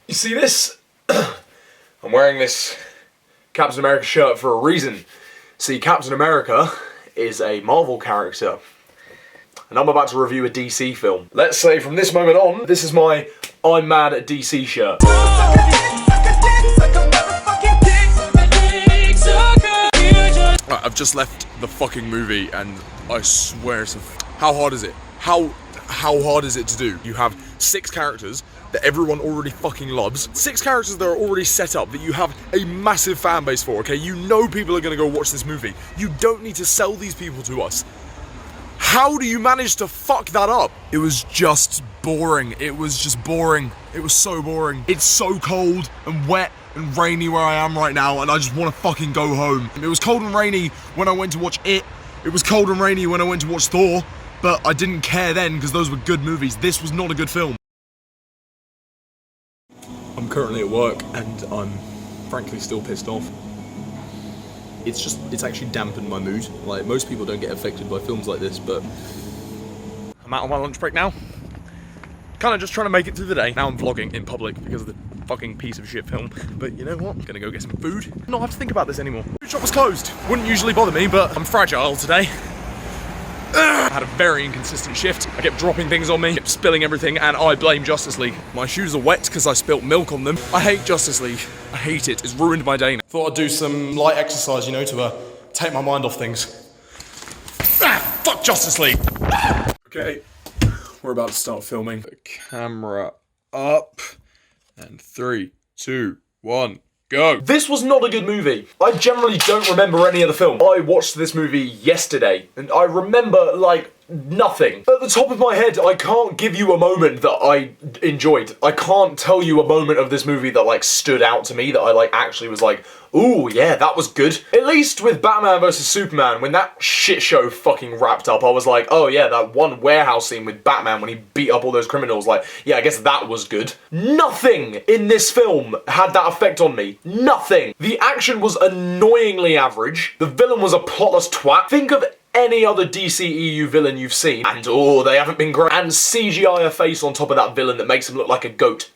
You see this? I'm wearing this Captain America shirt for a reason. See, Captain America is a Marvel character, and I'm about to review a DC film. Let's say from this moment on, this is my I'm mad at DC shirt. I've just left the fucking movie and I swear it's how hard is it? How hard is it to do? You have 6 characters that everyone already fucking loves. 6 characters that are already set up that you have a massive fan base for, okay? You know people are gonna go watch this movie. You don't need to sell these people to us. How do you manage to fuck that up? It was just boring. It was just boring. It was so boring. It's so cold and wet and rainy where I am right now, and I just want to fucking go home. It was cold and rainy when I went to watch It. It was cold and rainy when I went to watch Thor, but I didn't care then because those were good movies. This was not a good film. I'm currently at work and I'm frankly still pissed off. It's actually dampened my mood. Like, most people don't get affected by films like this, but I'm out on my lunch break now. Kind of just trying to make it through the day. Now I'm vlogging in public because of the fucking piece of shit film. But you know what? I'm gonna go get some food. Not have to think about this anymore. The shop was closed. Wouldn't usually bother me, but I'm fragile today. I had a very inconsistent shift. I kept dropping things on me, kept spilling everything, and I blame Justice League. My shoes are wet because I spilt milk on them. I hate Justice League. I hate it. It's ruined my day now. Thought I'd do some light exercise, you know, to take my mind off things. Fuck Justice League! Okay, we're about to start filming. The camera up, and 3, 2, 1. Go. This was not a good movie. I generally don't remember any of the film. I watched this movie yesterday, and I remember, like, nothing. At the top of my head, I can't give you a moment that I enjoyed. I can't tell you a moment of this movie that, like, stood out to me, that I, like, actually was like, ooh, yeah, that was good. At least with Batman vs Superman, when that shit show fucking wrapped up, I was like, oh yeah, that one warehouse scene with Batman when he beat up all those criminals, like, yeah, I guess that was good. Nothing in this film had that effect on me. Nothing. The action was annoyingly average. The villain was a plotless twat. Think of any other DCEU villain you've seen, and oh, they haven't been great. And CGI a face on top of that villain that makes him look like a goat.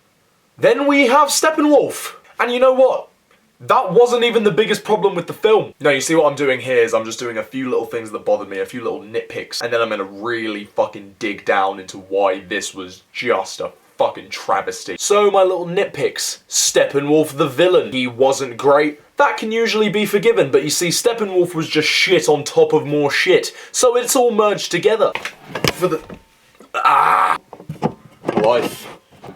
Then we have Steppenwolf. And you know what? That wasn't even the biggest problem with the film. No, you see what I'm doing here is I'm just doing a few little things that bothered me, a few little nitpicks, and then I'm gonna really fucking dig down into why this was just a fucking travesty. So my little nitpicks. Steppenwolf the villain. He wasn't great. That can usually be forgiven, but you see, Steppenwolf was just shit on top of more shit. So it's all merged together. For the... Life.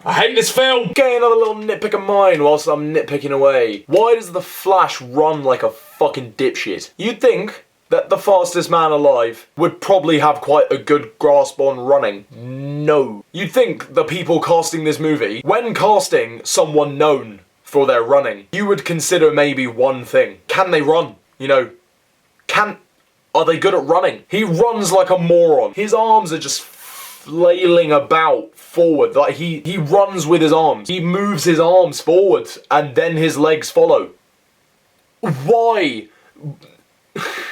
I hate this film! Okay, another little nitpick of mine whilst I'm nitpicking away. Why does the Flash run like a fucking dipshit? You'd think that the fastest man alive would probably have quite a good grasp on running. No. You'd think the people casting this movie, when casting someone known for their running, you would consider maybe one thing. Can they run? You know, are they good at running? He runs like a moron. His arms are just flailing about forward. Like he runs with his arms. He moves his arms forward and then his legs follow. Why?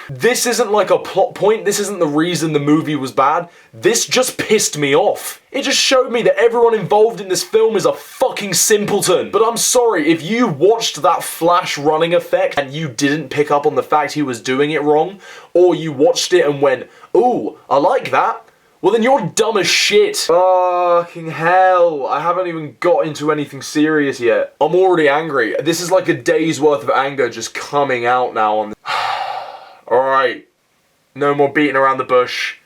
This isn't like a plot point. This isn't the reason the movie was bad. This just pissed me off. It just showed me that everyone involved in this film is a fucking simpleton. But I'm sorry, if you watched that Flash running effect and you didn't pick up on the fact he was doing it wrong, or you watched it and went, ooh, I like that, well then you're dumb as shit. Fucking hell, I haven't even got into anything serious yet. I'm already angry. This is like a day's worth of anger just coming out now on this. Alright, no more beating around the bush.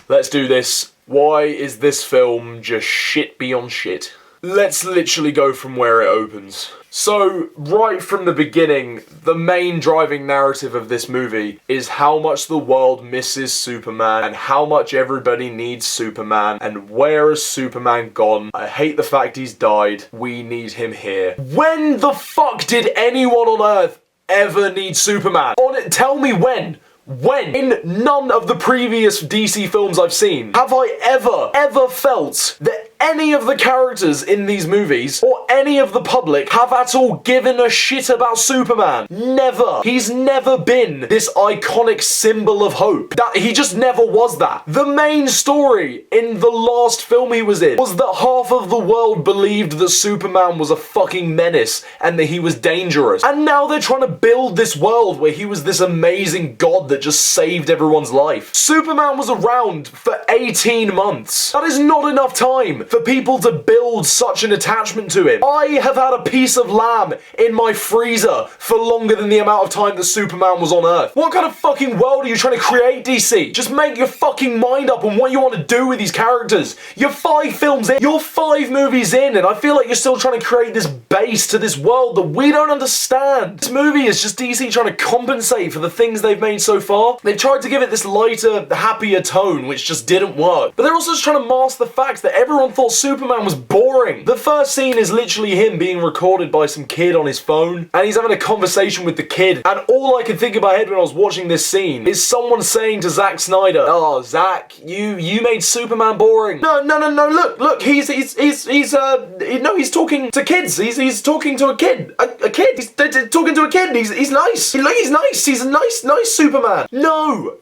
Let's do this. Why is this film just shit beyond shit? Let's literally go from where it opens. So, right from the beginning, the main driving narrative of this movie is how much the world misses Superman and how much everybody needs Superman and where has Superman gone? I hate the fact he's died. We need him here. When the fuck did anyone on Earth ever need Superman? Tell me when. When? In none of the previous DC films I've seen have I ever felt that any of the characters in these movies or any of the public have at all given a shit about Superman. Never. He's never been this iconic symbol of hope. He just never was that. The main story in the last film he was in was that half of the world believed that Superman was a fucking menace and that he was dangerous. And now they're trying to build this world where he was this amazing god that just saved everyone's life. Superman was around for 18 months. That is not enough time for people to build such an attachment to him. I have had a piece of lamb in my freezer for longer than the amount of time that Superman was on Earth. What kind of fucking world are you trying to create, DC? Just make your fucking mind up on what you want to do with these characters. You're 5 films in, you're 5 movies in, and I feel like you're still trying to create this base to this world that we don't understand. This movie is just DC trying to compensate for the things they've made so far. They've tried to give it this lighter, happier tone, which just didn't work. But they're also just trying to mask the fact that everyone thought Superman was boring. The first scene is literally him being recorded by some kid on his phone, and he's having a conversation with the kid, and all I could think in my head when I was watching this scene is someone saying to Zack Snyder, "Oh, Zack, you made Superman boring." No, look, he's talking to kids. He's talking to a kid. A kid. He's talking to a kid. He's nice. He's nice. He's a nice Superman. No,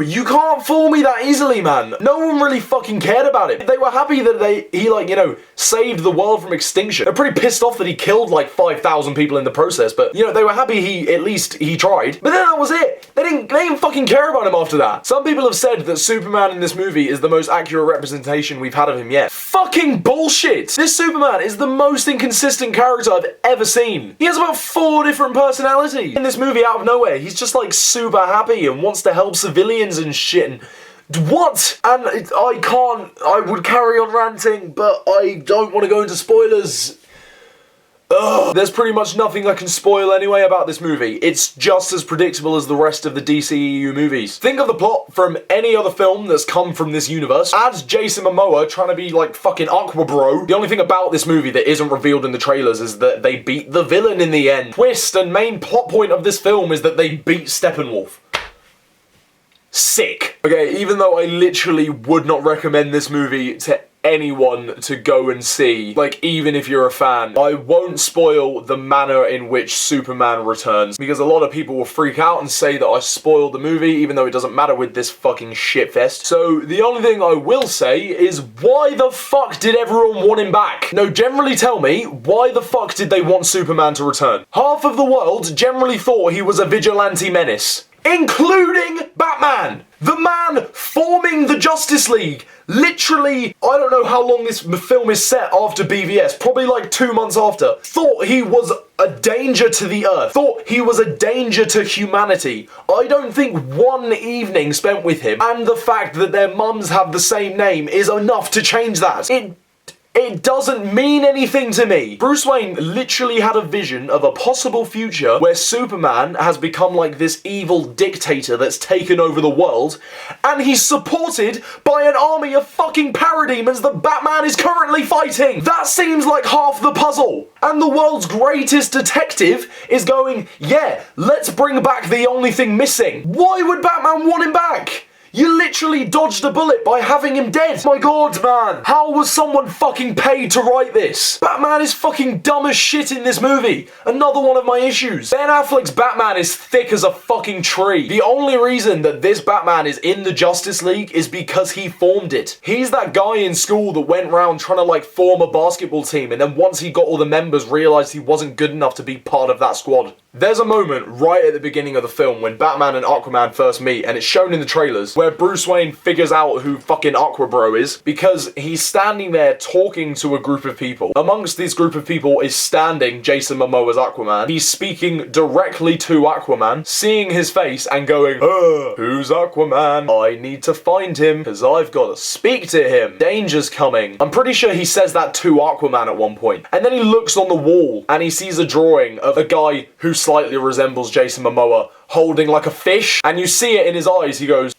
you can't fool me that easily, man. No one really fucking cared about it. They were happy that he saved the world from extinction. They're pretty pissed off that he killed like 5,000 people in the process, but they were happy he tried. But then that was it. They didn't fucking care about him after that. Some people have said that Superman in this movie is the most accurate representation we've had of him yet. Fucking bullshit! This Superman is the most inconsistent character I've ever seen. He has about 4 different personalities. In this movie, out of nowhere, he's just like super happy and wants to help civilians and shit. And what? And I would carry on ranting, but I don't want to go into spoilers. Ugh. There's pretty much nothing I can spoil anyway about this movie. It's just as predictable as the rest of the DCEU movies. Think of the plot from any other film that's come from this universe. Add Jason Momoa trying to be like fucking Aquabro. The only thing about this movie that isn't revealed in the trailers is that they beat the villain in the end. Twist and main plot point of this film is that they beat Steppenwolf. Sick. Okay, even though I literally would not recommend this movie to anyone to go and see, like even if you're a fan, I won't spoil the manner in which Superman returns, because a lot of people will freak out and say that I spoiled the movie, even though it doesn't matter with this fucking shitfest. So the only thing I will say is, why the fuck did everyone want him back? No, generally tell me, why the fuck did they want Superman to return? Half of the world generally thought he was a vigilante menace, including Batman, the man forming the Justice League. Literally, I don't know how long this film is set after BVS, probably like 2 months after. Thought he was a danger to the Earth. Thought he was a danger to humanity. I don't think one evening spent with him and the fact that their mums have the same name is enough to change that. It doesn't mean anything to me. Bruce Wayne literally had a vision of a possible future where Superman has become like this evil dictator that's taken over the world, and he's supported by an army of fucking parademons that Batman is currently fighting. That seems like half the puzzle. And the world's greatest detective is going, yeah, let's bring back the only thing missing. Why would Batman want him back? You literally dodged a bullet by having him dead. My god, man. How was someone fucking paid to write this? Batman is fucking dumb as shit in this movie. Another one of my issues. Ben Affleck's Batman is thick as a fucking tree. The only reason that this Batman is in the Justice League is because he formed it. He's that guy in school that went around trying to like form a basketball team, and then once he got all the members, realized he wasn't good enough to be part of that squad. There's a moment right at the beginning of the film when Batman and Aquaman first meet, and it's shown in the trailers, where Bruce Wayne figures out who fucking Aquabro is, because he's standing there talking to a group of people. Amongst this group of people is standing Jason Momoa's Aquaman. He's speaking directly to Aquaman, seeing his face and going, who's Aquaman? I need to find him, because I've got to speak to him. Danger's coming. I'm pretty sure he says that to Aquaman at one point. And then he looks on the wall, and he sees a drawing of a guy who slightly resembles Jason Momoa holding like a fish, and you see it in his eyes. He goes,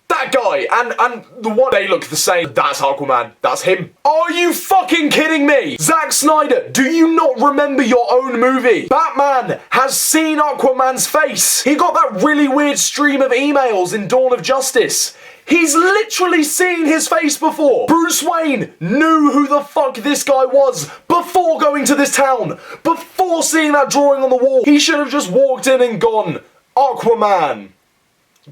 that that guy and the one, they look the same. That's Aquaman. That's him. Are you fucking kidding me? Zack Snyder, do you not remember your own movie? Batman has seen Aquaman's face. He got that really weird stream of emails in Dawn of Justice. He's literally seen his face before. Bruce Wayne knew who the fuck this guy was before going to this town. Before seeing that drawing on the wall. He should have just walked in and gone, Aquaman,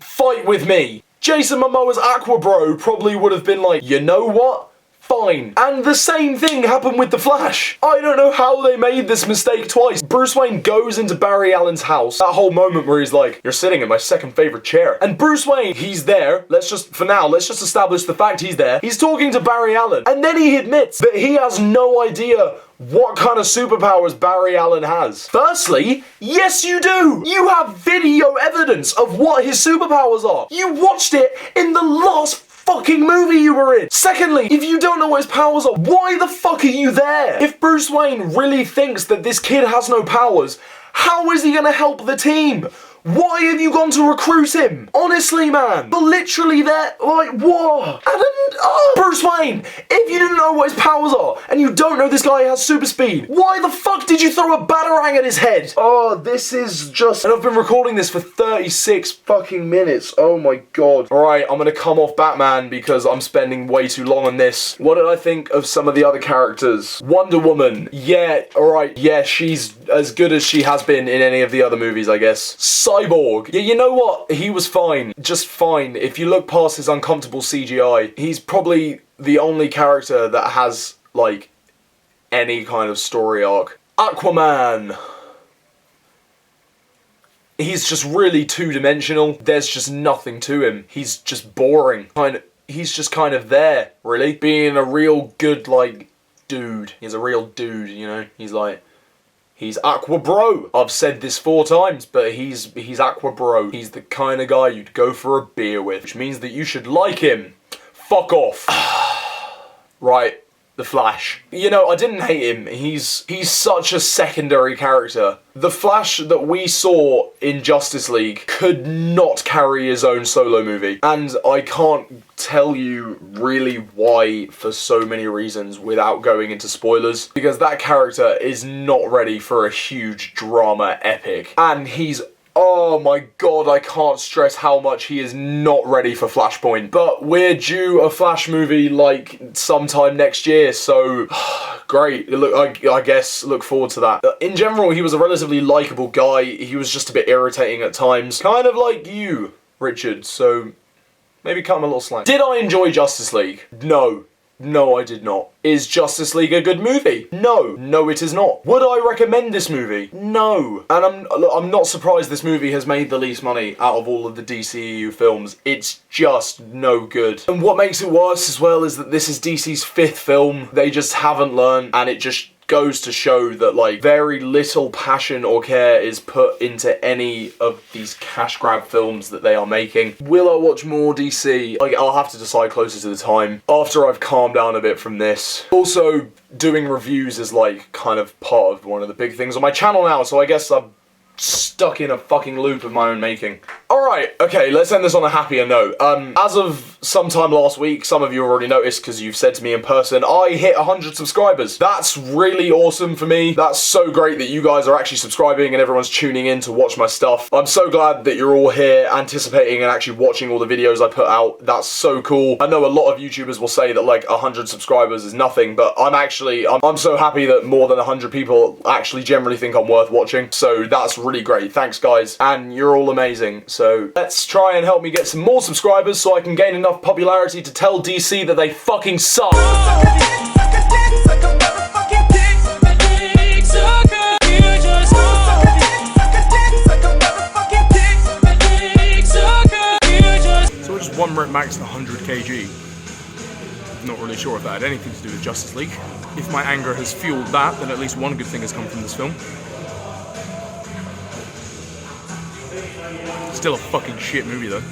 fight with me. Jason Momoa's Aqua Bro probably would have been like, you know what? Fine. And the same thing happened with The Flash. I don't know how they made this mistake twice. Bruce Wayne goes into Barry Allen's house. That whole moment where he's like, you're sitting in my second favorite chair. And Bruce Wayne, he's there. For now, let's just establish the fact he's there. He's talking to Barry Allen. And then he admits that he has no idea what kind of superpowers Barry Allen has. Firstly, yes you do! You have video evidence of what his superpowers are. You watched it in the last fucking movie you were in. Secondly, if you don't know what his powers are, why the fuck are you there? If Bruce Wayne really thinks that this kid has no powers, how is he gonna help the team? Why have you gone to recruit him? Honestly, man. You're literally there, like, what? Bruce Wayne, if you didn't know what his powers are, and you don't know this guy has super speed, why the fuck did you throw a batarang at his head? Oh, this is just... And I've been recording this for 36 fucking minutes. Oh my god. Alright, I'm gonna come off Batman because I'm spending way too long on this. What did I think of some of the other characters? Wonder Woman. Yeah, alright, yeah, she's as good as she has been in any of the other movies, I guess. Cyborg. Yeah, you know what? He was fine. Just fine. If you look past his uncomfortable CGI, he's probably the only character that has, like, any kind of story arc. Aquaman. He's just really two-dimensional. There's just nothing to him. He's just boring. He's just kind of there, really. Being a real good, like, dude. He's a real dude, you know? He's like... He's Aqua Bro. I've said this 4 times, but he's Aqua Bro. He's the kind of guy you'd go for a beer with, which means that you should like him. Fuck off. Right, The Flash. You know, I didn't hate him. He's such a secondary character. The Flash that we saw in Justice League could not carry his own solo movie. And I can't tell you really why for so many reasons without going into spoilers. Because that character is not ready for a huge drama epic. And he's... Oh my god, I can't stress how much he is not ready for Flashpoint. But we're due a Flash movie, like, sometime next year, so... Great. Look, I guess, look forward to that. In general, he was a relatively likeable guy. He was just a bit irritating at times. Kind of like you, Richard, so... Maybe cut him a little slack. Did I enjoy Justice League? No. No, I did not. Is Justice League a good movie? No. No, it is not. Would I recommend this movie? No. And I'm not surprised this movie has made the least money out of all of the DCEU films. It's just no good. And what makes it worse as well is that this is DC's 5th film. They just haven't learned, and it just goes to show that, like, very little passion or care is put into any of these cash grab films that they are making. Will I watch more DC? Like, I'll have to decide closer to the time, after I've calmed down a bit from this. Also, doing reviews is, like, kind of part of one of the big things on my channel now, so I guess I'm stuck in a fucking loop of my own making. Alright, okay, let's end this on a happier note. As of sometime last week, some of you already noticed because you've said to me in person, I hit 100 subscribers. That's really awesome for me. That's so great that you guys are actually subscribing and everyone's tuning in to watch my stuff. I'm so glad that you're all here anticipating and actually watching all the videos I put out. That's so cool. I know a lot of YouTubers will say that, like, 100 subscribers is nothing, but I'm so happy that more than 100 people actually generally think I'm worth watching. So that's really great. Thanks, guys. And you're all amazing. So let's try and help me get some more subscribers so I can gain enough popularity to tell DC that they fucking suck. So I just one rep maxed 100 kg. Not really sure if that had anything to do with Justice League. If my anger has fueled that, then at least one good thing has come from this film. Still a fucking shit movie though.